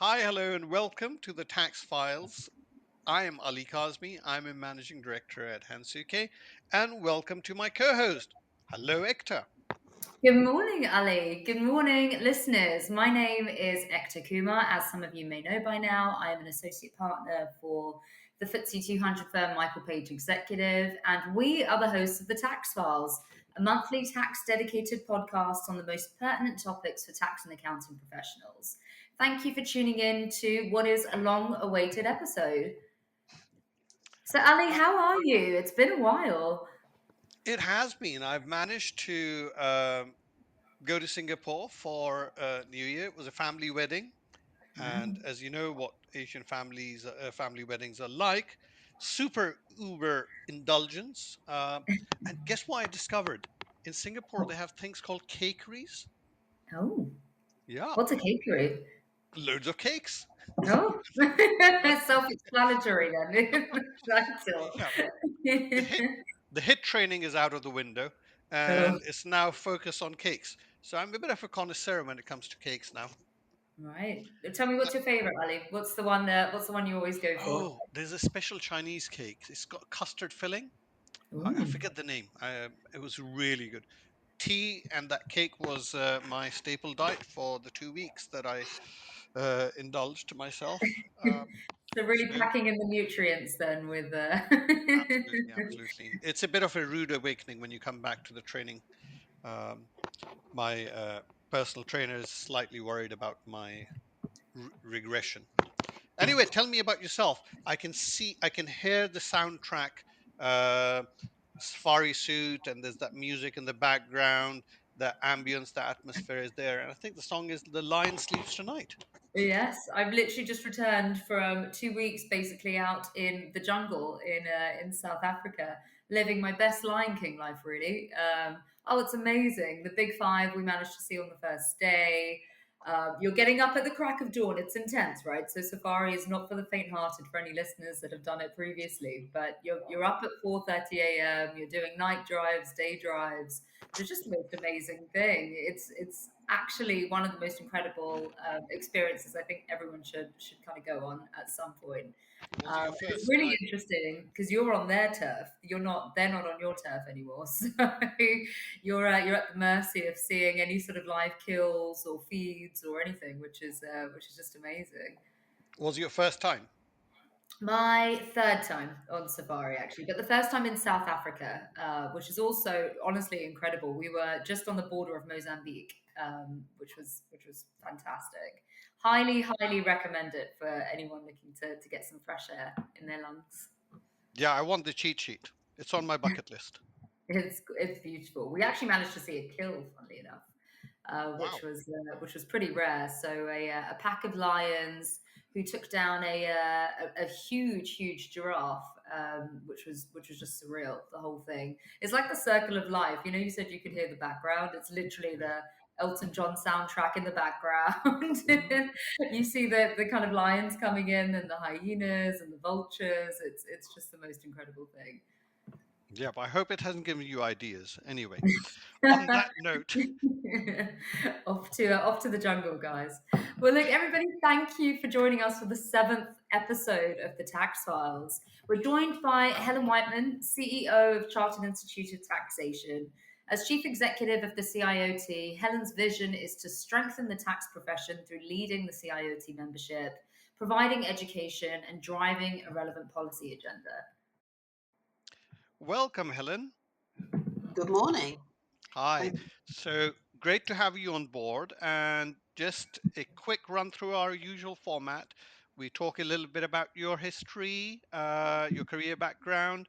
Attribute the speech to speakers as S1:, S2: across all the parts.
S1: Hi, hello, and welcome to the Tax Files. I am Ali Kazmi. I'm a managing director at Hansuke, and welcome to my co-host. Hello, Ekta.
S2: Good morning, Ali. Good morning, listeners. My name is Ekta Kumar. As some of you may know by now, I am an associate partner for the FTSE 200 firm Michael Page Executive, and we are the hosts of the Tax Files, a monthly tax dedicated podcast on the most pertinent topics for tax and accounting professionals. Thank you for tuning in to what is a long awaited episode. So, Ali,
S1: Uh,
S2: how are you? It's been a while.
S1: it has been. I've managed to go to Singapore for New Year. It was a family wedding, and
S2: Wow.
S1: as you know, what Asian family weddings are like, super uber indulgence. And guess what I discovered? In Singapore, they have things called cakeries.
S2: Oh,
S1: Yeah,
S2: what's a cakery?
S1: loads of cakes.
S2: Oh,
S1: But
S2: self-explanatory then. That's all.
S1: yeah, the hit the hit training is out of the window,
S2: Oh,
S1: and it's now focused on cakes. So I'm a bit of a connoisseur when it comes to cakes now.
S2: right. Tell me
S1: Uh,
S2: what's your favorite, Ali? What's the one you always go for?
S1: oh, there's a special Chinese cake. It's got custard filling. I
S2: Ooh.
S1: forget the name. It was really good. Tea and that cake was my staple diet for the 2 weeks that I indulged myself.
S2: So
S1: So
S2: really packing in the nutrients then with
S1: absolutely, absolutely, it's a bit of a rude awakening when you come back to the training. Um, my personal trainer is slightly worried about my regression. Anyway, tell me about yourself. I can hear the soundtrack, uh, safari suit, and there's that music in the background. The ambience, the atmosphere is there, and I think the song is "The Lion Sleeps Tonight."
S2: Yes, I've literally just returned from 2 weeks basically out in the jungle in South Africa, living my best Lion King life, really. Oh, it's amazing. The big five we managed to see on the first day. You're getting up at the crack of dawn. It's intense, right? So safari is not for the faint-hearted for any listeners that have done it previously. But you're up at 4:30 a.m. You're doing night drives, day drives. It's just the most amazing thing. It's actually one of the most incredible experiences I think everyone should kind of go on at some point.
S1: Was it your
S2: It's
S1: first
S2: really
S1: time?
S2: interesting because you're on their turf. They're not on your turf anymore. So you're at the mercy of seeing any sort of live kills or feeds or anything, which is just amazing.
S1: Was it your first time?
S2: My third time on safari, actually, but the first time in South Africa, which is also honestly incredible. We were just on the border of Mozambique, which was fantastic. Highly recommend it for anyone looking to get some fresh air in their lungs.
S1: Yeah, I want the cheat sheet. It's on my bucket list.
S2: It's beautiful. We actually managed to see a kill, funnily enough,
S1: Wow.
S2: which was pretty rare. So a pack of lions who took down a huge giraffe, which was just surreal. The whole thing. It's like the circle of life. You know, you said you could hear the background. It's literally
S1: Yeah.
S2: the Elton John soundtrack in the background. You see the kind of lions coming in and the hyenas and the vultures. It's just the most incredible thing.
S1: Yeah, but I hope it hasn't given you ideas. Anyway, on that note,
S2: Off to the jungle, guys. Well, look, everybody, thank you for joining us for the seventh episode of the Tax Files. We're joined by Helen Whiteman, CEO of Chartered Institute of Taxation. As chief executive of the CIOT, Helen's vision is to strengthen the tax profession through leading the CIOT membership, providing education, and driving a relevant policy agenda.
S1: welcome, Helen.
S3: Good morning.
S1: Hi.
S3: Thank
S1: So great to have you on board. And just a quick run through our usual format. We talk a little bit about your history, your career background.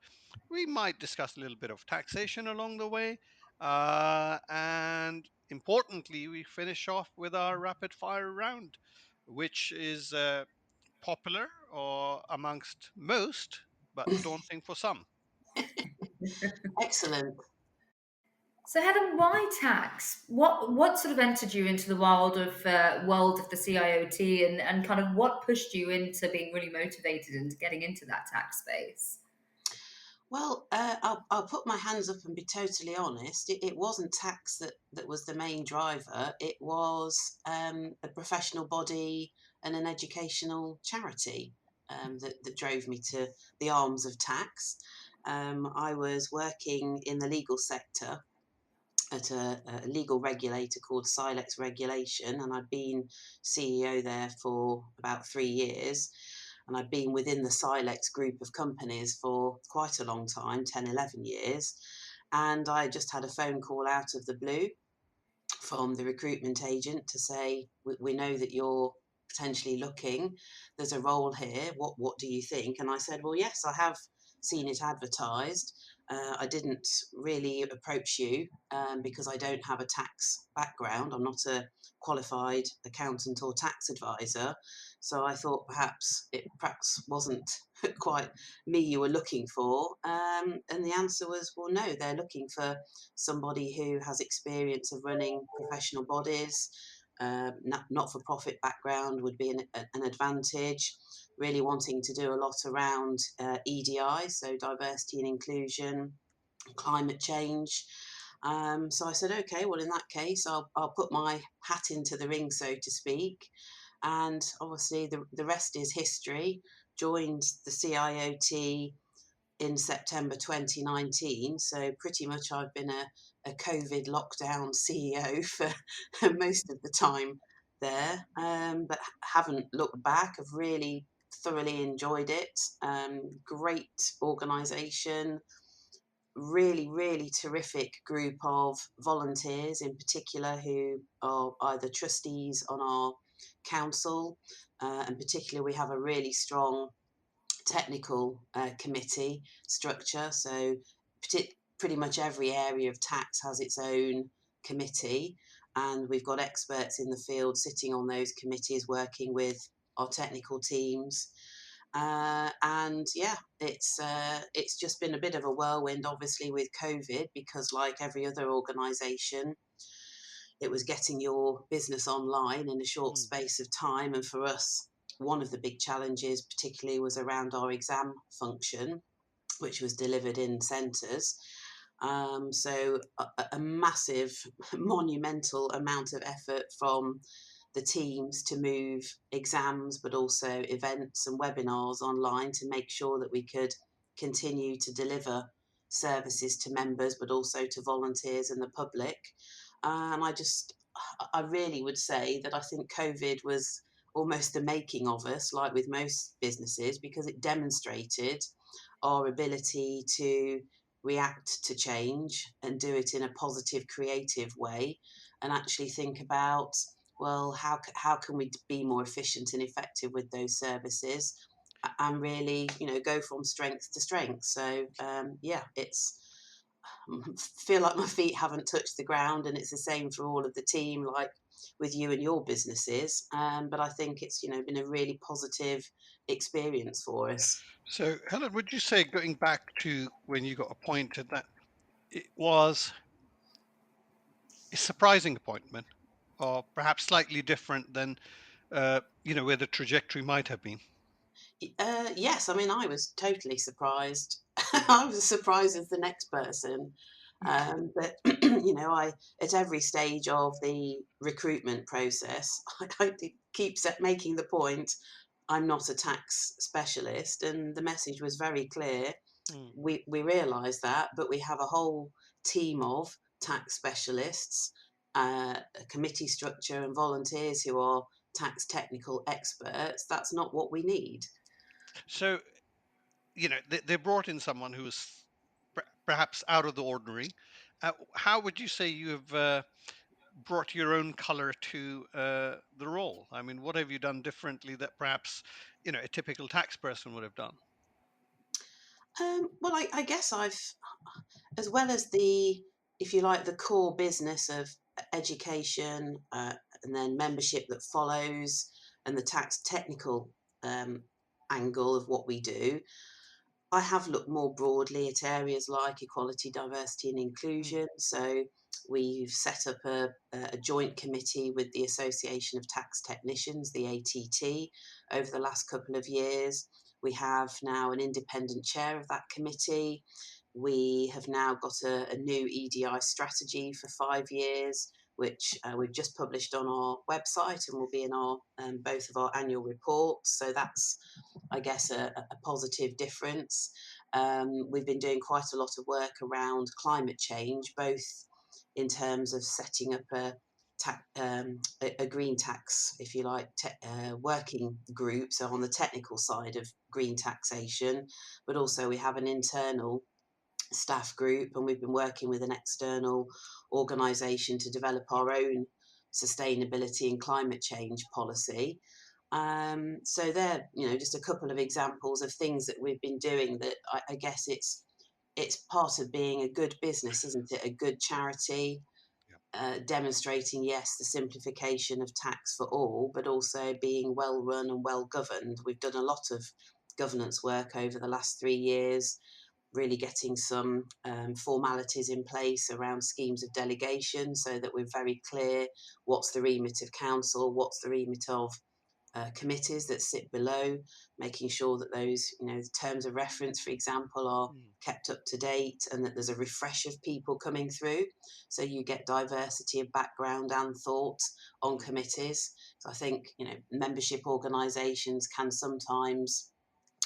S1: We might discuss a little bit of taxation along the way. And importantly, we finish off with our rapid fire round, which is popular or amongst most, but daunting for some.
S3: Excellent.
S2: So, Helen, why tax? What sort of entered you into the world of the CIOT, and kind of what pushed you into being really motivated into getting into that tax space?
S3: Well, I'll put my hands up and be totally honest. It wasn't tax that was the main driver. It was a professional body and an educational charity that drove me to the arms of tax. I was working in the legal sector at a legal regulator called Silex Regulation, and I'd been CEO there for about 3 years. And I'd been within the Silex group of companies for quite a long time, 10, 11 years. And I just had a phone call out of the blue from the recruitment agent to say, we know that you're potentially looking. There's a role here. What do you think? And I said, well, yes, I have seen it advertised. I didn't really approach you because I don't have a tax background. I'm not a qualified accountant or tax advisor. So I thought perhaps wasn't quite me you were looking for. And the answer was, well, no, they're looking for somebody who has experience of running professional bodies. Not for profit background would be an advantage. Really wanting to do a lot around EDI, so diversity and inclusion, climate change. So I said, okay, well, in that case, I'll put my hat into the ring, so to speak. And obviously, the rest is history. Joined the CIOT in September 2019. So pretty much I've been a COVID lockdown CEO for most of the time there, but haven't looked back. I've really thoroughly enjoyed it. Great organisation, really terrific group of volunteers in particular who are either trustees on our council, and particularly we have a really strong technical committee structure. So pretty much every area of tax has its own committee, and we've got experts in the field sitting on those committees working with our technical teams. And yeah, it's just been a bit of a whirlwind, obviously, with COVID, because like every other organisation, it was getting your business online in a short
S1: Mm.
S3: space of time. And for us, one of the big challenges, particularly, was around our exam function, which was delivered in centres. So a massive, monumental amount of effort from the teams to move exams, but also events and webinars online to make sure that we could continue to deliver services to members, but also to volunteers and the public. And I really would say that I think COVID was almost the making of us, like with most businesses, because it demonstrated our ability to react to change and do it in a positive, creative way, and actually think about, well, how can we be more efficient and effective with those services, and really, go from strength to strength. So yeah, it's feel like my feet haven't touched the ground, and it's the same for all of the team, like with you and your businesses. But I think it's been a really positive experience for us.
S1: So, Helen, would you say, going back to when you got appointed, that it was a surprising appointment, or perhaps slightly different than where the trajectory might have been?
S3: Yes, I mean, I was totally surprised.
S1: Mm.
S3: I was as surprised as the next person. But I at every stage of the recruitment process, I keep making the point, I'm not a tax specialist, and the message was very clear.
S1: Mm.
S3: We realise that, but we have a whole team of tax specialists, a committee structure, and volunteers who are tax technical experts. That's not what we need.
S1: So, they brought in someone who was perhaps out of the ordinary. How would you say you have brought your own color to the role? I mean, what have you done differently that perhaps a typical tax person would have done?
S3: Well, I guess I've, as well as the, if you like, the core business of education, and then membership that follows, and the tax technical um, angle of what we do. I have looked more broadly at areas like equality, diversity, and
S1: Mm,
S3: inclusion. So we've set up a joint committee with the Association of Tax Technicians, the ATT, over the last couple of years. We have now an independent chair of that committee. We have now got a new EDI strategy for 5 years, which we've just published on our website and will be in our both of our annual reports. So that's, I guess, a positive difference. We've been doing quite a lot of work around climate change, both in terms of setting up a green tax, if you like, working group, so on the technical side of green taxation, but also we have an internal staff group, and we've been working with an external organisation to develop our own sustainability and climate change policy. So they're, just a couple of examples of things that we've been doing that I guess it's part of being a good business, isn't it? A good charity,
S1: yeah.
S3: demonstrating, yes, the simplification of tax for all, but also being well run and well governed. We've done a lot of governance work over the last 3 years, really getting some formalities in place around schemes of delegation so that we're very clear what's the remit of council, what's the remit of committees that sit below, making sure that those, terms of reference, for example, are
S1: Mm,
S3: kept up to date and that there's a refresh of people coming through. So you get diversity of background and thought on
S1: mm,
S3: committees. So I think, membership organisations can sometimes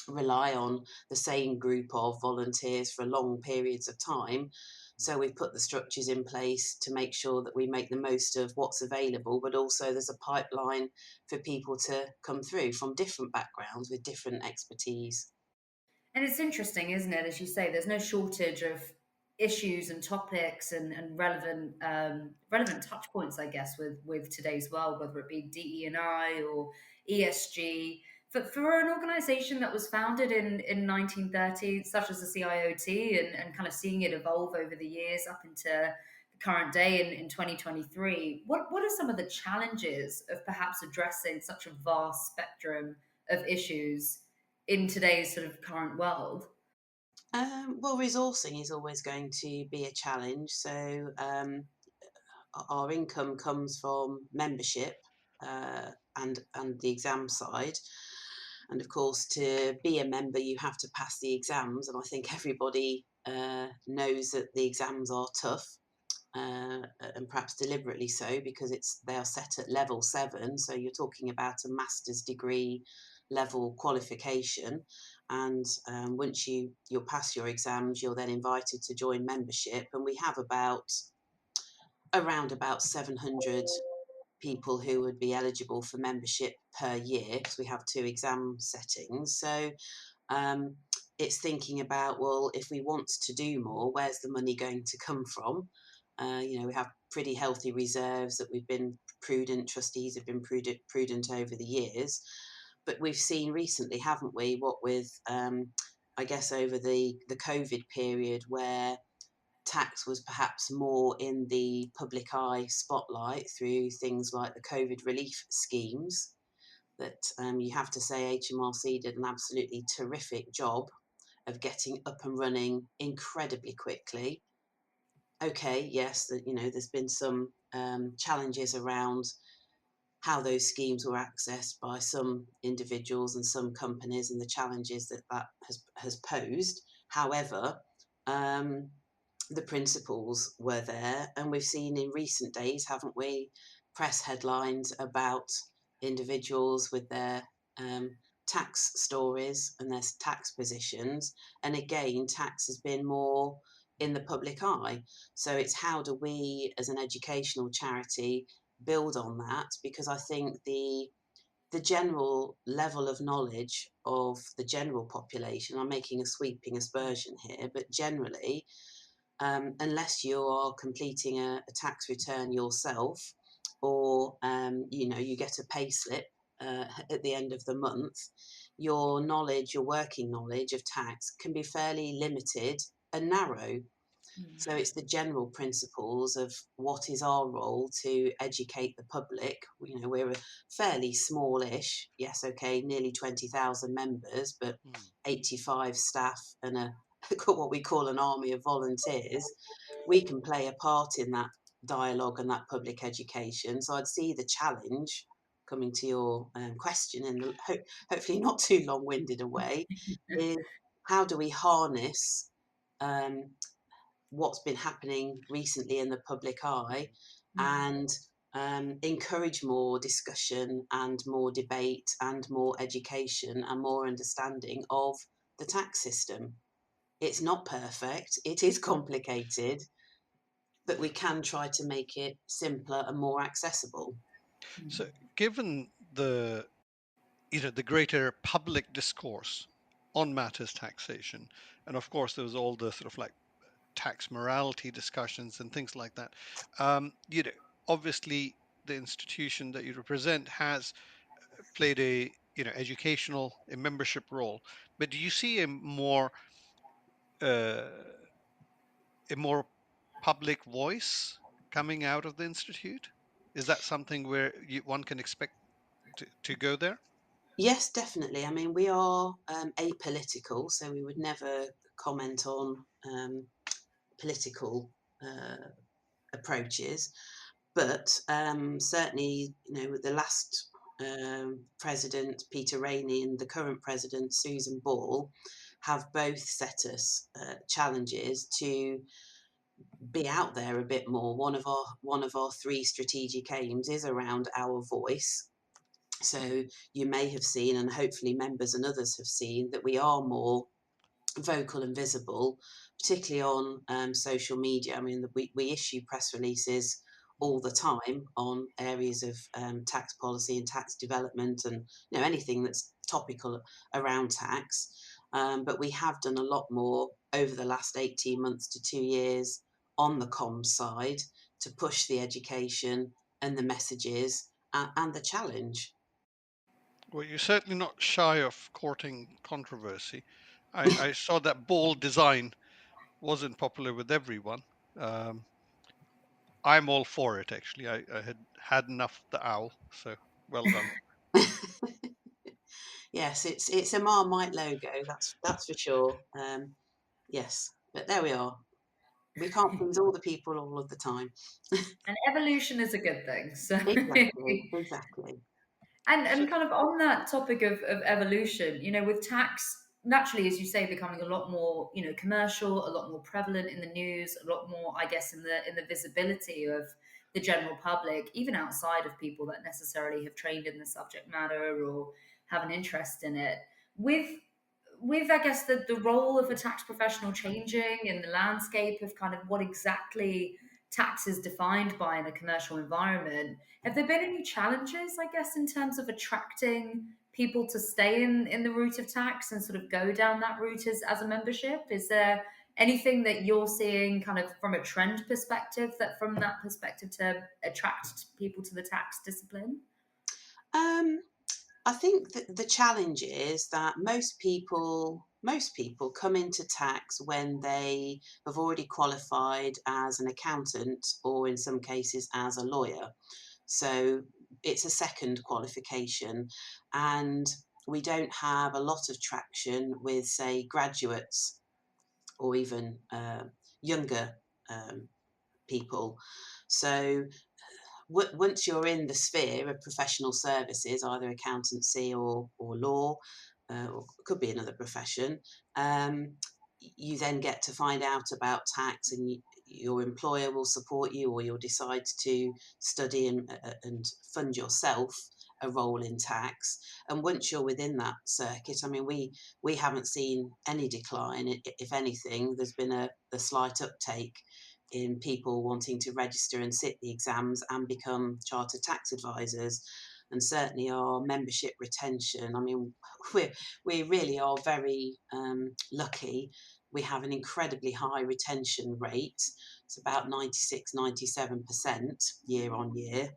S3: rely on the same group of volunteers for long periods of time.
S1: mm.
S3: So we've put the structures in place to make sure that we make the most of what's available, but also there's a pipeline for people to come through from different backgrounds with different expertise.
S2: And it's interesting, isn't it? As you say, there's no shortage of issues and topics and relevant touch points, I guess, with today's world, whether it be DE&I or ESG. For an organization that was founded in 1930, such as the CIOT, and kind of seeing it evolve over the years up into the current day in 2023, what are some of the challenges of perhaps addressing such a vast spectrum of issues in today's sort of current world?
S3: Well, resourcing is always going to be a challenge. So our income comes from membership and the exam side. And of course, to be a member, you have to pass the exams. And I think everybody knows that the exams are tough, and perhaps deliberately so, because they are set at level 7. So you're talking about a master's degree level qualification. And once you'll pass your exams, you're then invited to join membership. And we have around about 700 people who would be eligible for membership per year, because we have 2 exam settings. So um, it's thinking about, well, if we want to do more, where's the money going to come from? We have pretty healthy reserves that we've been prudent, trustees have been prudent over the years. But we've seen recently, haven't we, what with, I guess, over the COVID period, where tax was perhaps more in the public eye spotlight through things like the COVID relief schemes, that you have to say HMRC did an absolutely terrific job of getting up and running incredibly quickly. Okay, yes, there's been some challenges around how those schemes were accessed by some individuals and some companies, and the challenges that has posed. However, um, the principles were there, and we've seen in recent days, haven't we, press headlines about individuals with their um, tax stories and their tax positions. And again, tax has been more in the public eye. So it's, how do we, as an educational charity, build on that? Because I think the general level of knowledge of the general population, I'm making a sweeping aspersion here, but generally, unless you are completing a tax return yourself, or you get a pay slip at the end of the month, your working knowledge of tax can be fairly limited and narrow. So it's the general principles of what is our role to educate the public. You know, we're a fairly smallish, yes, okay, nearly 20,000 members, but 85 staff and what we call an army of volunteers. We can play a part in that dialogue and that public education. So I'd see the challenge, coming to your question in the hopefully not too long-winded a way, is how do we harness um, what's been happening recently in the public eye and encourage more discussion and more debate and more education and more understanding of the tax system. It's not perfect, it is complicated, but we can try to make it simpler and more accessible.
S1: So, given the the greater public discourse on matters taxation, and of course there was all the sort of like tax morality discussions and things like that. You know, obviously the institution that you represent has played a educational, a membership role. But do you see uh, a more public voice coming out of the institute? Is that something where one can expect to go there?
S3: Yes, definitely. I mean, we are apolitical, so we would never comment on political uh, approaches. But certainly, you know, with the last president, Peter Rainey, and the current president, Susan Ball, have both set us challenges to be out there a bit more. One of our three strategic aims is around our voice. So you may have seen, and hopefully members and others have seen, that we are more vocal and visible, particularly on social media. I mean, we issue press releases all the time on areas of tax policy and tax development, and anything that's topical around tax. But we have done a lot more over the last 18 months to 2 years on the comms side to push the education and the messages and the challenge.
S1: Well, you're certainly not shy of courting controversy. I saw that ball design wasn't popular with everyone. Um, I'm all for it, actually. I had enough of the owl, so well done.
S3: Yes, it's a Marmite logo. That's for sure. Yes, but there we are. We can't please all the people all of the time.
S2: And evolution is a good thing. So
S3: Exactly, exactly.
S1: So,
S2: and kind of on that topic of evolution, with tax naturally, as you say, becoming a lot more, commercial, a lot more prevalent in the news, a lot more, I guess, in the visibility of the general public, even outside of people that necessarily have trained in the subject matter or have an interest in it. With with I guess the role of a tax professional changing in the landscape of kind of what exactly tax is defined by in a commercial environment, have there been any challenges, I guess, in terms of attracting people to stay in the route of tax and sort of go down that route as a membership? Is there anything that you're seeing kind of from a trend perspective that from that perspective to attract people to the tax discipline?
S3: Um, I think that the challenge is that most people come into tax when they have already qualified as an accountant or in some cases as a lawyer. So it's a second qualification, and we don't have a lot of traction with, say, graduates or even younger um, people. So once you're in the sphere of professional services, either accountancy or law, or could be another profession, um, you then get to find out about tax, and your employer will support you, or you'll decide to study and fund yourself a role in tax. And once you're within that circuit, I mean, we haven't seen any decline. If anything, there's been a slight uptake in people wanting to register and sit the exams and become chartered tax advisors. And certainly our membership retention, I mean, we really are very lucky. We have an incredibly high retention rate. It's about 96, 97% year on year,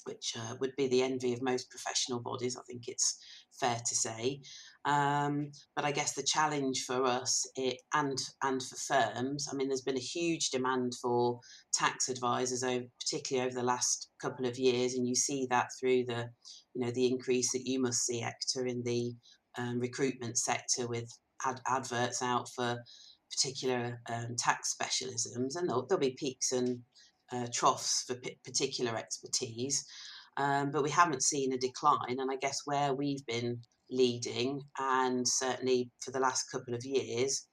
S3: which would be the envy of most professional bodies, I think it's fair to say. But I guess the challenge for us and for firms, I mean, there's been a huge demand for tax advisors, particularly over the last couple of years, and you see that through the increase that you must see, Hector, in the recruitment sector with adverts out for particular tax specialisms, and there'll be peaks and troughs for particular expertise. But we haven't seen a decline, and I guess where we've been leading, and certainly for the last couple of years,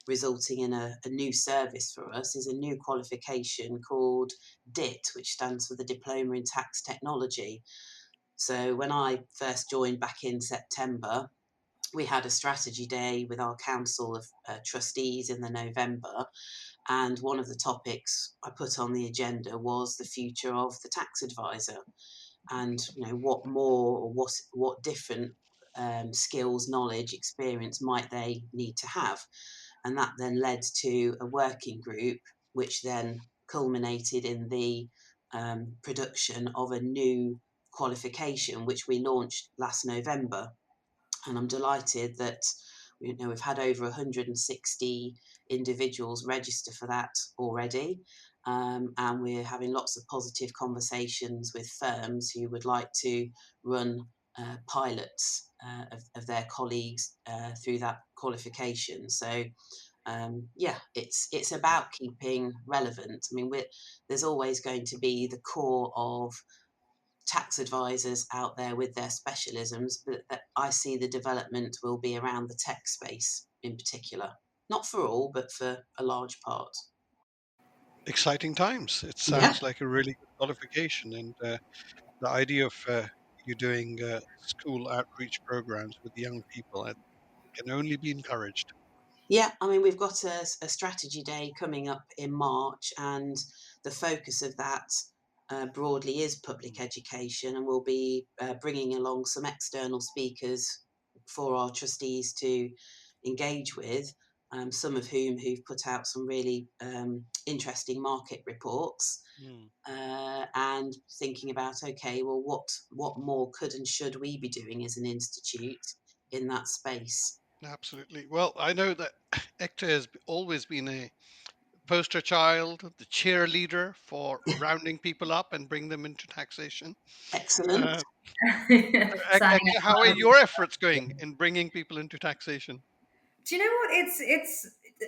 S3: resulting in a new service for us, is a new qualification called DIT, which stands for the Diploma in Tax Technology. So when I first joined back in September, we had a strategy day with our council of trustees in the November, and one of the topics I put on the agenda was the future of the tax advisor, and what more, or what different skills, knowledge, experience might they need to have. And that then led to a working group, which then culminated in the production of a new qualification, which we launched last November. And I'm delighted that we've had over 160 individuals register for that already. And we're having lots of positive conversations with firms who would like to run pilots of their colleagues through that qualification. So yeah, it's about keeping relevant. I mean, there's always going to be the core of tax advisors out there with their specialisms, but I see the development will be around the tech space in particular. Not for all, but for a large part.
S1: Exciting times. It
S3: Yeah,
S1: sounds like a really good qualification, and the idea of you doing school outreach programs with young people can only be encouraged.
S3: yeah. I mean, we've got a strategy day coming up in March, and the focus of that broadly is public
S1: Mm,
S3: education, and we'll be bringing along some external speakers for our trustees to engage with. Some of who've put out some really interesting market reports,
S1: mm,
S3: and thinking about, okay, well, what more could and should we be doing as an institute in that space?
S1: absolutely. Well, I know that Hector has always been a poster child, the cheerleader for rounding people up and bring them into taxation.
S3: Excellent.
S1: Uh,
S2: Signing
S1: Hector, how are
S2: up.
S1: your efforts going in bringing people into taxation?
S2: Do you know what?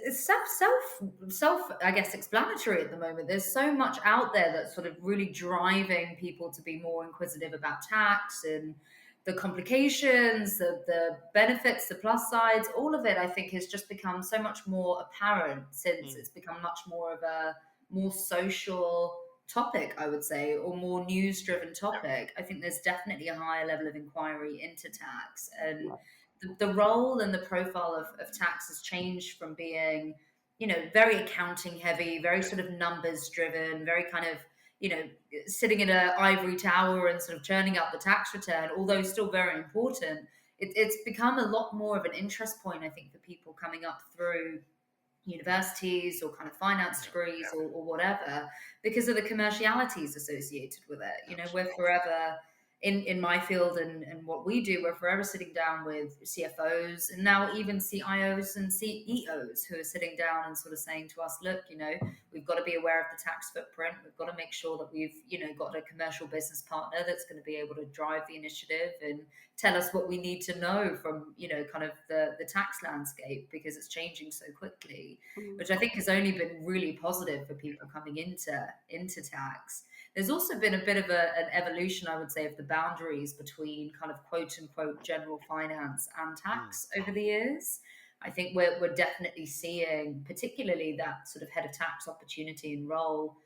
S2: It's self I guess explanatory at the moment. There's so much out there that's sort of really driving people to be more inquisitive about tax and the complications, the benefits, the plus sides. All of it, I think, has just become so much more apparent since
S1: Mm,
S2: it's become much more of a more social topic, I would say, or more news driven topic. I think there's definitely a higher level of inquiry into tax, and the role and the profile of tax has changed from being, very accounting heavy, very sort of numbers driven, very kind of, sitting in an ivory tower and sort of churning out the tax return, although still very important. It's become a lot more of an interest point, I think, for people coming up through universities or kind of finance
S1: yeah,
S2: degrees, or whatever, because of the commercialities associated with it. We're
S1: absolutely.
S2: forever in my field, and what we do, we're forever sitting down with CFOs and now even CIOs and CEOs who are sitting down and sort of saying to us, look, we've got to be aware of the tax footprint. We've got to make sure that we've, got a commercial business partner that's going to be able to drive the initiative and tell us what we need to know from, kind of the tax landscape, because it's changing so quickly,
S3: Mm.
S2: which I think has only been really positive for people coming into tax. There's also been a bit of an evolution, I would say, of the boundaries between kind of quote unquote general finance and
S1: Mm,
S2: tax over the years. I think we're definitely seeing, particularly that sort of head of tax opportunity and role,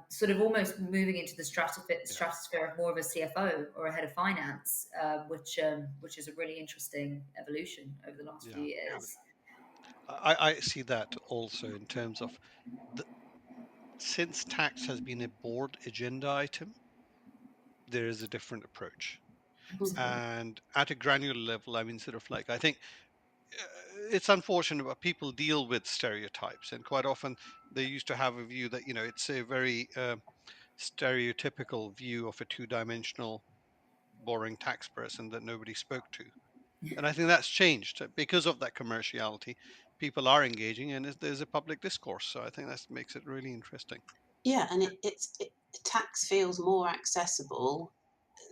S2: sort of almost moving into the
S1: yeah,
S2: stratosphere of more of a CFO or a head of finance, which is a really interesting evolution over the last few
S1: yeah.
S2: years.
S1: I see that also in terms of the, since tax has been a board agenda item, there is a different approach.
S2: Absolutely.
S1: And at a granular level, I mean, sort of like, I think it's unfortunate, but people deal with stereotypes. And quite often they used to have a view that, it's a very stereotypical view of a two-dimensional, boring tax person that nobody spoke to. And I think that's changed because of that commerciality. People are engaging, and there's a public discourse. So I think that makes it really interesting.
S3: Yeah, and tax feels more accessible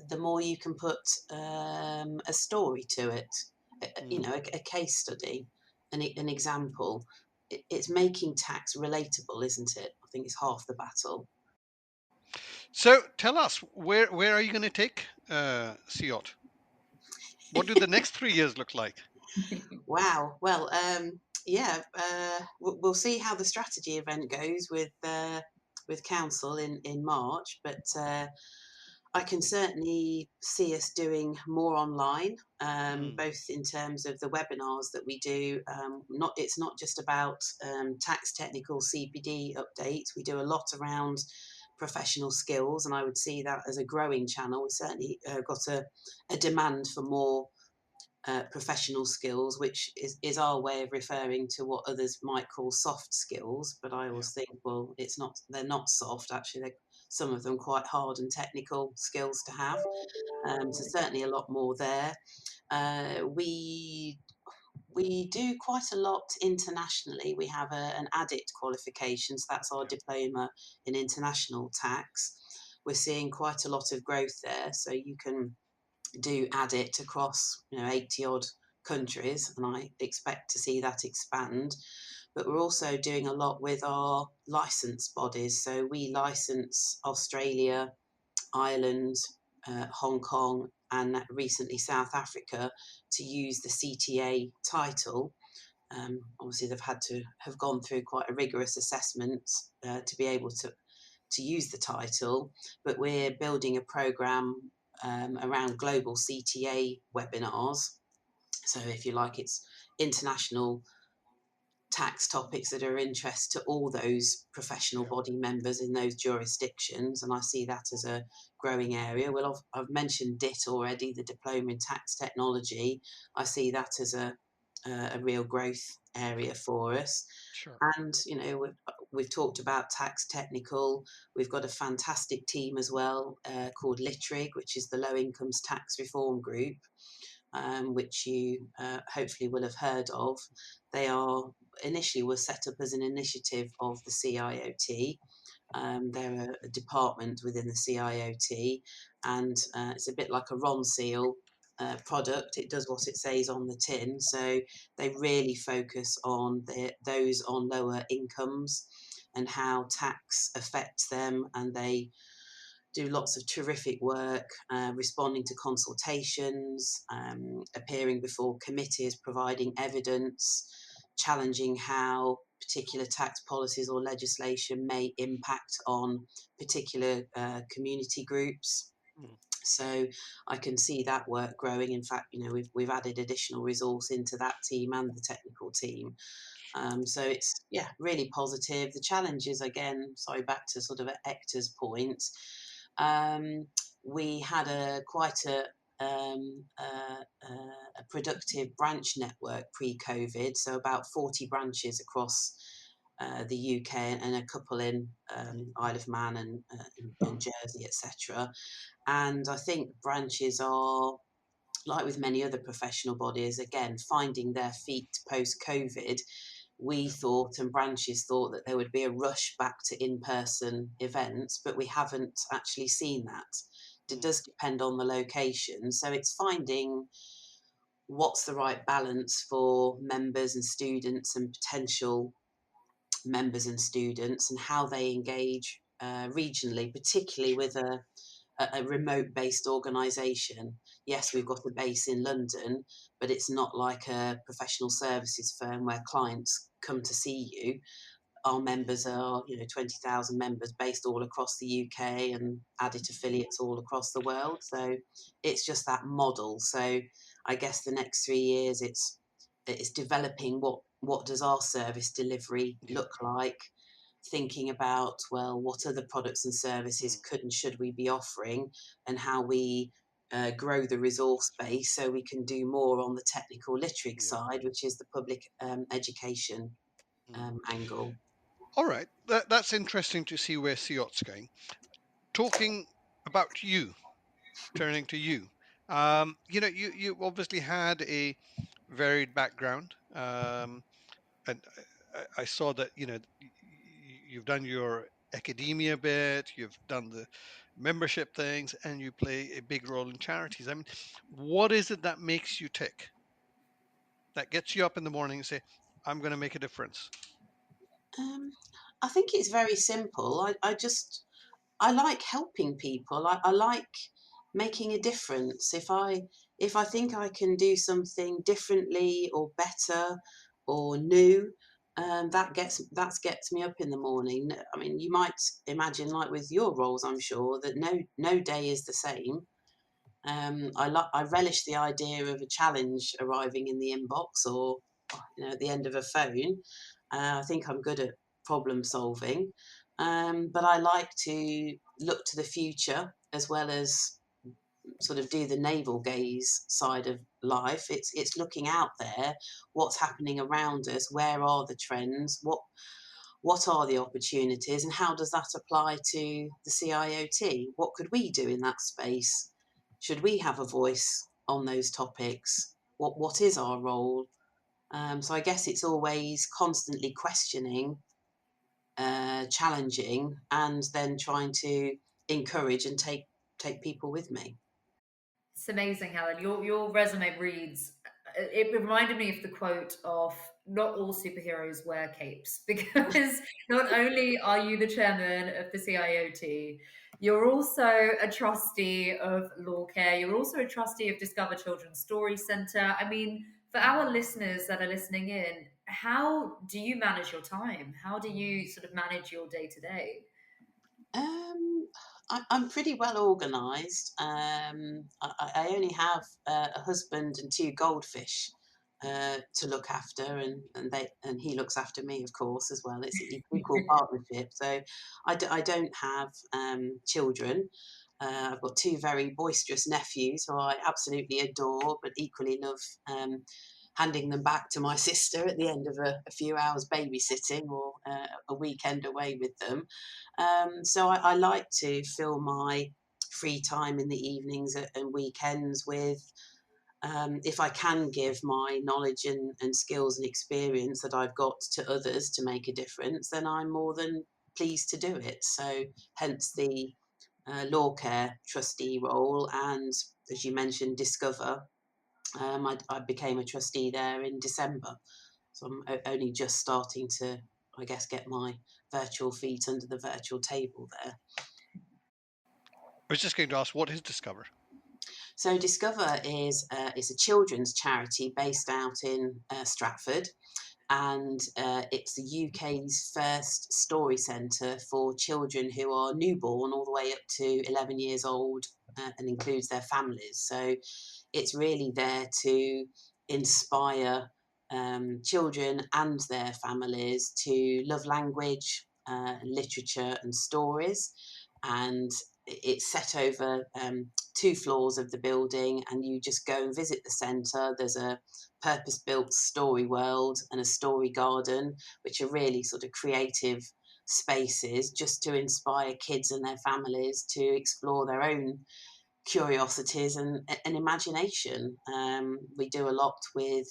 S3: the more you can put a story to it,
S1: Mm.
S3: a case study, an example. It's making tax relatable, isn't it? I think it's half the battle.
S1: So tell us, where are you going to take SEOT? What do the next 3 years look like?
S3: Wow. Well, yeah, we'll see how the strategy event goes with council in March, but I can certainly see us doing more online,
S1: Mm.
S3: both in terms of the webinars that we do. It's not just about tax technical CPD updates. We do a lot around professional skills, and I would see that as a growing channel. We certainly got a demand for more professional skills, which is our way of referring to what others might call soft skills. But I
S1: Yeah.
S3: always think, well, they're not soft. Actually, they're some of them quite hard and technical skills to have. So certainly a lot more there. We do quite a lot internationally. We have an ADIT qualification, so that's our
S1: Okay.
S3: diploma in international tax. We're seeing quite a lot of growth there, so you can do ADIT across 80 odd countries, and I expect to see that expand. But we're also doing a lot with our license bodies. So we license Australia, Ireland, Hong Kong, and recently South Africa to use the CTA title. Obviously, they've had to have gone through quite a rigorous assessment to be able to use the title, but we're building a program around global CTA webinars. So, if you like, it's international tax topics that are of interest to all those professional
S1: Yeah.
S3: body members in those jurisdictions, and I see that as a growing area. Well, I've mentioned DIT already, the Diploma in Tax Technology. I see that as a real growth area for us.
S1: Sure.
S3: And we've talked about tax technical. We've got a fantastic team as well called Litrig, which is the Low Incomes Tax Reform Group, which you hopefully will have heard of. They are initially were set up as an initiative of the CIOT. They're a department within the CIOT, and it's a bit like a Ron Seal product. It does what it says on the tin. So they really focus on those on lower incomes and how tax affects them, and they do lots of terrific work, responding to consultations, appearing before committees, providing evidence, challenging how particular tax policies or legislation may impact on particular community groups.
S1: Mm.
S3: So I can see that work growing. In fact, we've added additional resource into that team and the technical team. So it's really positive. The challenge is again, sorry, back to sort of Hector's point. Um, we had quite a productive branch network pre-COVID, so about 40 branches across the UK and a couple in Isle of Man and Jersey, etc. And I think branches are, like with many other professional bodies, again, finding their feet post COVID. We
S1: Yeah.
S3: thought, and branches thought, that there would be a rush back to in person events, but we haven't actually seen that. It
S1: Mm.
S3: does depend on the location. So it's finding what's the right balance for members and students and potential members and students and how they engage regionally, particularly with a remote based organisation. Yes, we've
S1: Sure.
S3: got a base in London, but it's not like a professional services firm where clients come to see you. Our
S1: Mm.
S3: members are, 20,000 members based all across the UK and added affiliates all across the world. So it's just that model. So I guess the next 3 years, it's developing what does our service delivery
S1: Yeah.
S3: look like, thinking about, well, what other products and services
S1: Mm.
S3: could and should we be offering, and how we grow the resource base so we can do more on the technical literate
S1: Yeah.
S3: side, which is the public education
S1: Mm.
S3: angle.
S1: All right. That's interesting to see where SEOT's going. Talking about you, turning to you. You obviously had a varied background, and I saw that you've done your academia bit, you've done the membership things, and you play a big role in charities. I mean, what is it that makes you tick? That gets you up in the morning and say, "I'm going to make a difference."
S3: Um, I think it's very simple. I like helping people. I like making a difference. If I think I can do something differently or better or new, that gets me up in the morning. I mean, you might imagine, like with your roles, I'm sure that no day is the same. I relish the idea of a challenge arriving in the inbox or at the end of a phone. I think I'm good at problem solving, but I like to look to the future as well as sort of do the navel gaze side of life. It's looking out there, what's happening around us, where are the trends, what are the opportunities, and how does that apply to the CIOT? What could we do in that space? Should we have a voice on those topics? What is our role? So I guess it's always constantly questioning, challenging, and then trying to encourage and take people with me.
S2: It's amazing, Helen. Your resume reads. It reminded me of the quote of "Not all superheroes wear capes," because not only are you the chairman of the CIOT, you're also a trustee of Law Care. You're also a trustee of Discover Children's Story Centre. I mean, for our listeners that are listening in, how do you manage your time? How do you sort of manage your day to day?
S3: Um, I'm pretty well organised. I only have a husband and two goldfish to look after, and he looks after me, of course, as well. It's an equal partnership. So I don't have children. I've got two very boisterous nephews who I absolutely adore, but equally love handing them back to my sister at the end of a few hours babysitting or a weekend away with them. So I like to fill my free time in the evenings and weekends with, if I can give my knowledge and skills and experience that I've got to others to make a difference, then I'm more than pleased to do it. So hence the law care trustee role, and as you mentioned, Discover. I became a trustee there in December, so I'm only just starting to, I guess, get my virtual feet under the virtual table there.
S1: I was just going to ask, what is Discover?
S3: So Discover is a children's charity based out in Stratford, and it's the UK's first story centre for children who are newborn all the way up to 11 years old, and includes their families. So it's really there to inspire children and their families to love language, literature, and stories. And it's set over two floors of the building, and you just go and visit the centre. There's a purpose built story world and a story garden, which are really sort of creative spaces just to inspire kids and their families to explore their own curiosities and imagination. We do a lot with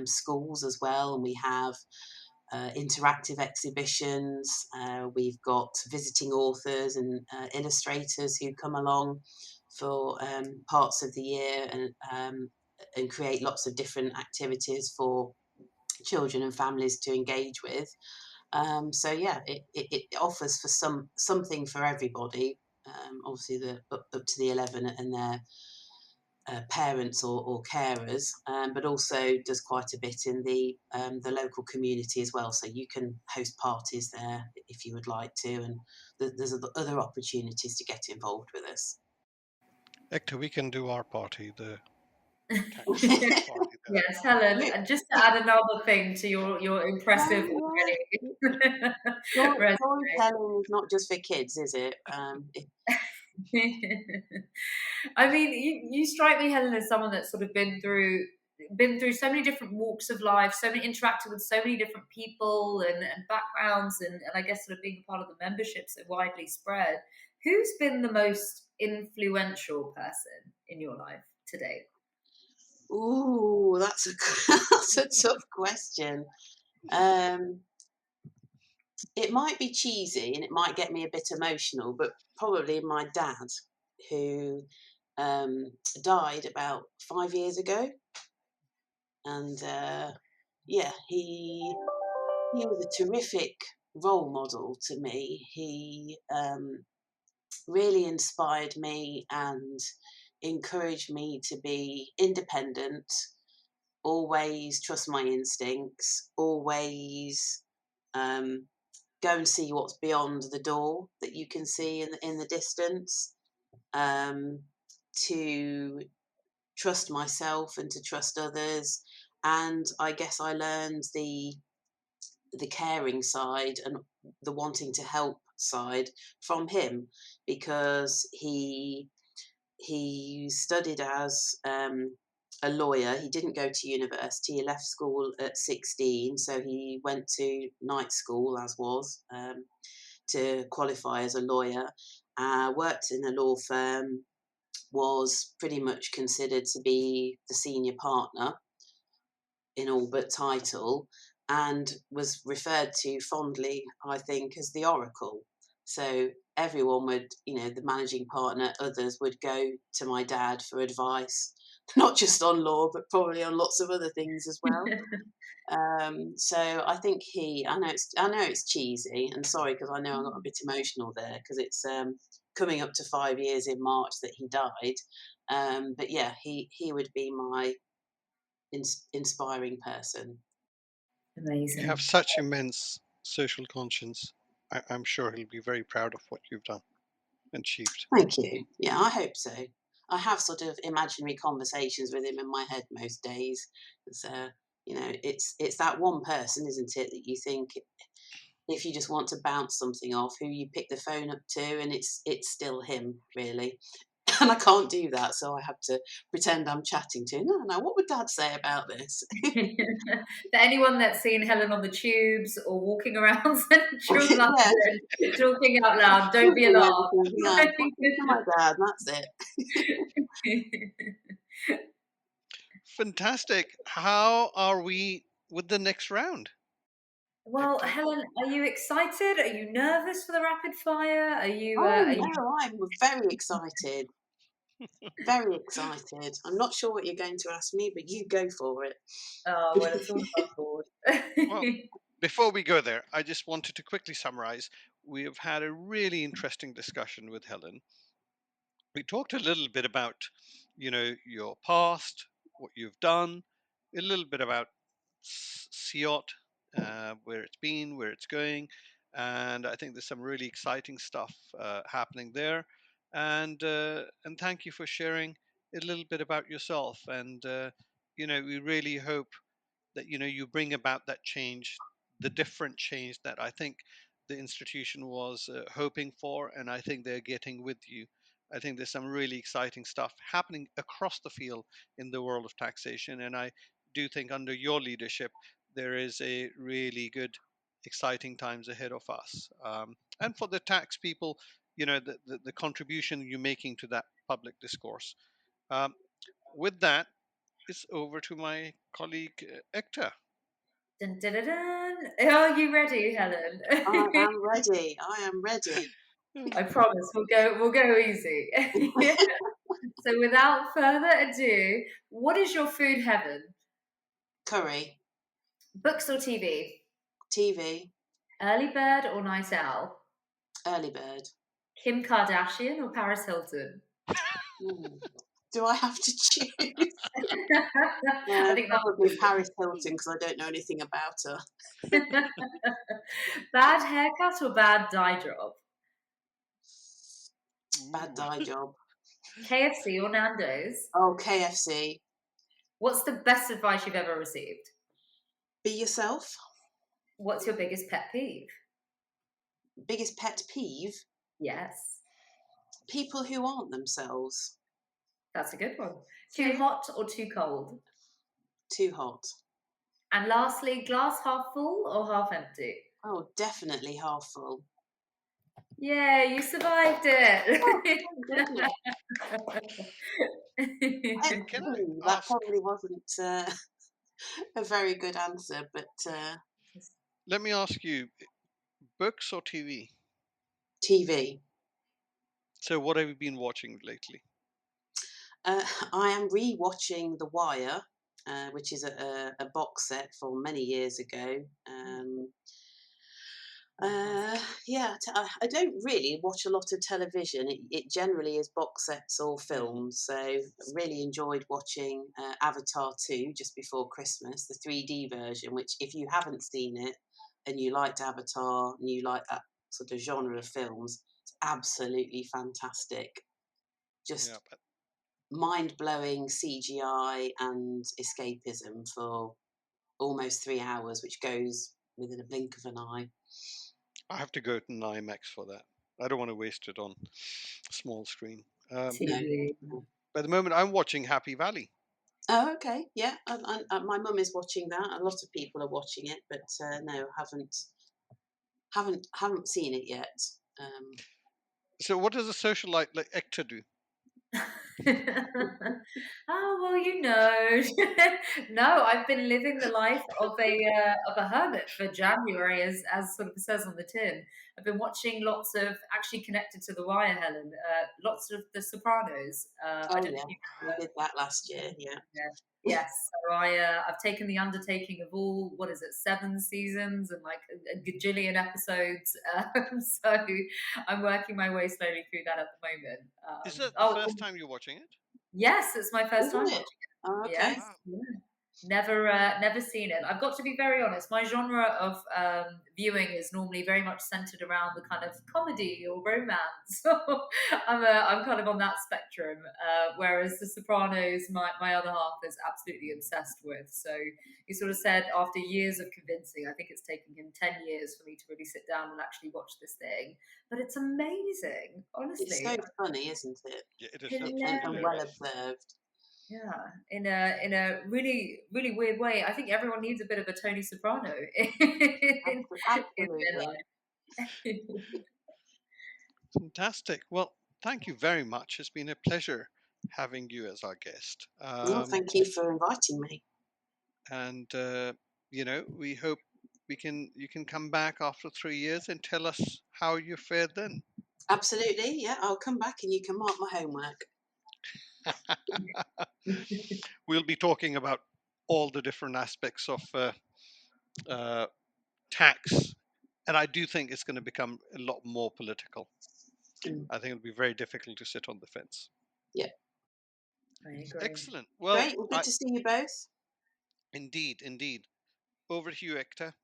S3: schools as well, and we have interactive exhibitions. We've got visiting authors and illustrators who come along for parts of the year and create lots of different activities for children and families to engage with. So yeah, it offers for something for everybody. Obviously, the up to the 11 and their parents or carers, but also does quite a bit in the local community as well. So you can host parties there if you would like to, and there's other opportunities to get involved with us.
S1: Hector, we can do our party, the tax party there.
S2: Yes, Helen.
S3: You-
S2: And just to add another thing to your impressive
S3: yeah,
S2: already resume.
S3: storytelling is not just for kids, is it?
S2: I mean, you strike me, Helen, as someone that's sort of been through so many different walks of life, so many interacted with so many different people and backgrounds, and I guess sort of being a part of the membership so widely spread. Who's been the most influential person in your life? today?
S3: Ooh, that's that's a tough question. It might be cheesy and it might get me a bit emotional, but probably my dad, who died about 5 years ago, and yeah, he was a terrific role model to me. He really inspired me and encouraged me to be independent, always trust my instincts, always um, go and see what's beyond the door that you can see in the distance, um, to trust myself and to trust others. And I guess I learned the caring side and the wanting to help side from him, because he studied as a lawyer. He didn't go to university. He left school at 16, so he went to night school, as was, to qualify as a lawyer. Worked in a law firm, was pretty much considered to be the senior partner in all but title, and was referred to fondly, I think, as the Oracle. So everyone would, the managing partner, others would go to my dad for advice, not just on law, but probably on lots of other things as well. So I think I know it's cheesy, and sorry because I know I got a bit emotional there, because it's coming up to 5 years in March that he died. But yeah, he would be my inspiring person.
S1: You have
S2: Amazing.
S1: such immense social conscience. I'm sure he'll be very proud of what you've done and achieved.
S3: Thank you. Yeah, I hope so. I have sort of imaginary conversations with him in my head most days. It's, it's that one person, isn't it, that you think, if you just want to bounce something off, who you pick the phone up to, and it's still him, really. And I can't do that, so I have to pretend I'm chatting to him. No, what would Dad say about this?
S2: For anyone that's seen Helen on the tubes or walking around central
S3: Yeah,
S2: London, talking out loud, don't be
S3: whistling
S2: alarmed.
S3: everything. Yeah, talking to my dad, and that's it.
S1: Fantastic. How are we with the next round,
S2: Well,
S1: Hector?
S2: Helen, are you excited? Are you nervous for the rapid fire? Are you?
S3: Oh
S2: Are you?
S3: no, I'm very excited. Very excited. I'm not sure what you're going to ask me, but you go for it.
S2: Oh, well, it's all above board.
S1: Well, before we go there, I just wanted to quickly summarize. We have had a really interesting discussion with Helen. We talked a little bit about, your past, what you've done, a little bit about SIOT, where it's been, where it's going, and I think there's some really exciting stuff happening there. And thank you for sharing a little bit about yourself. And we really hope that you bring about that change, the different change that I think the institution was hoping for, and I think they're getting with you. I think there's some really exciting stuff happening across the field in the world of taxation, and I do think under your leadership there is a really good, exciting times ahead of us. And for the tax people, the contribution you're making to that public discourse. Um, with that, it's over to my colleague Hector.
S2: Dun, dun, dun, dun. Are you ready, Helen?
S3: I am ready. I am ready.
S2: I promise we'll go easy. So without further ado, what is your food heaven?
S3: Curry,
S2: Books or TV?
S3: TV,
S2: Early bird or night owl?
S3: early bird.
S2: Kim Kardashian or Paris Hilton?
S3: Hmm. Do I have to choose?
S2: I think
S3: Probably Paris Hilton, because I don't know anything about her.
S2: that's bad haircut or bad dye job?
S3: Bad
S1: Ooh.
S3: dye job.
S2: KFC or Nando's?
S3: Oh, KFC.
S2: What's the best advice you've ever received?
S3: Be yourself.
S2: What's your biggest pet peeve?
S3: Biggest pet peeve?
S2: Yes,
S3: People who aren't themselves.
S2: that's a good one. Too hot or too cold?
S3: Too hot.
S2: And lastly, glass half full or half empty?
S3: Oh, definitely half full.
S2: Yeah, you survived it.
S3: Oh, goodness.
S1: Can I
S3: That
S1: ask?
S3: probably wasn't a very good answer, but
S1: Let me ask you: books or TV?
S3: TV.
S1: So, what have you been watching lately?
S3: I am re-watching The Wire, which is a box set from many years ago. Yeah, I don't really watch a lot of television. It generally is box sets or
S1: Hmm.
S3: films. So I really enjoyed watching Avatar 2 just before Christmas, the 3D version, which if you haven't seen it and you liked Avatar and you like that sort of genre of films, it's absolutely fantastic.
S1: Yeah,
S3: Just
S1: but
S3: mind-blowing CGI and escapism for almost 3 hours, which goes within a blink of an eye.
S1: I have to go to an IMAX for that. I don't want to waste it on small screen.
S3: No.
S2: TV.
S1: But at the moment, I'm watching Happy Valley.
S3: Oh, okay. Yeah, my mum is watching that. A lot of people are watching it, but no, haven't seen it yet. Um,
S1: So, what does a socialite like Hector do?
S2: Oh well, no, I've been living the life of a hermit for January, as sort of says on the tin. I've been watching lots of, actually connected to The Wire, Helen, lots of The Sopranos. I
S3: oh
S2: don't know if
S3: yeah,
S2: you
S3: we did that last year. Yeah.
S2: yeah. Yes, so I've taken the undertaking of all, what is it, 7 seasons and like a gajillion episodes. So I'm working my way slowly through that at the moment.
S1: Is that the
S2: Oh,
S1: first time you're watching it?
S2: yes, it's my first time
S3: Isn't it?
S2: watching
S3: Oh,
S2: it.
S3: okay.
S2: Yes,
S1: Wow.
S2: yeah. Never seen it. I've got to be very honest. My genre of viewing is normally very much centered around the kind of comedy or romance. I'm kind of on that spectrum. Whereas The Sopranos, my other half is absolutely obsessed with. So he sort of said, after years of convincing, I think it's taken him 10 years for me to really sit down and actually watch this thing. But it's amazing,
S3: It's
S2: honestly.
S3: so funny, isn't it?
S1: Yeah, it is absolutely
S3: And well
S2: Hilarious.
S1: hilarious.
S3: observed.
S2: Yeah, in a really really weird way. I think everyone needs a bit of a Tony Soprano in their
S3: Absolutely.
S2: life.
S1: Fantastic. Well, thank you very much. It's been a pleasure having you as our guest.
S3: Well, thank you for inviting me.
S1: And we hope you can come back after 3 years and tell us how you fared then.
S3: Absolutely. Yeah, I'll come back and you can mark my homework.
S1: We'll be talking about all the different aspects of uh, tax, and I do think it's going to become a lot more political.
S3: Mm.
S1: I think it'll be very difficult to sit on the fence.
S3: Yeah.
S2: I agree.
S1: Excellent. Well,
S3: Great. Well, good to see you both.
S1: indeed. Over to you, Hector.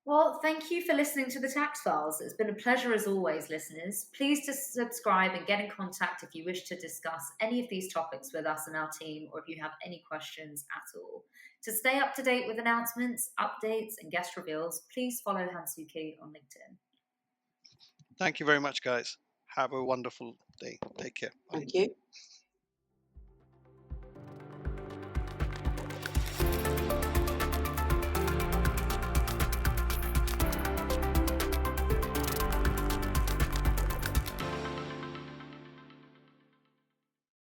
S2: Well, thank you for listening to the Tax Files. It's been a pleasure as always, listeners. Please just subscribe and get in contact if you wish to discuss any of these topics with us and our team, or if you have any questions at all. To stay up to date with announcements, updates, and guest reveals, please follow Hansuki on LinkedIn.
S1: Thank you very much, guys. Have a wonderful day. Take care. Bye.
S3: Thank you.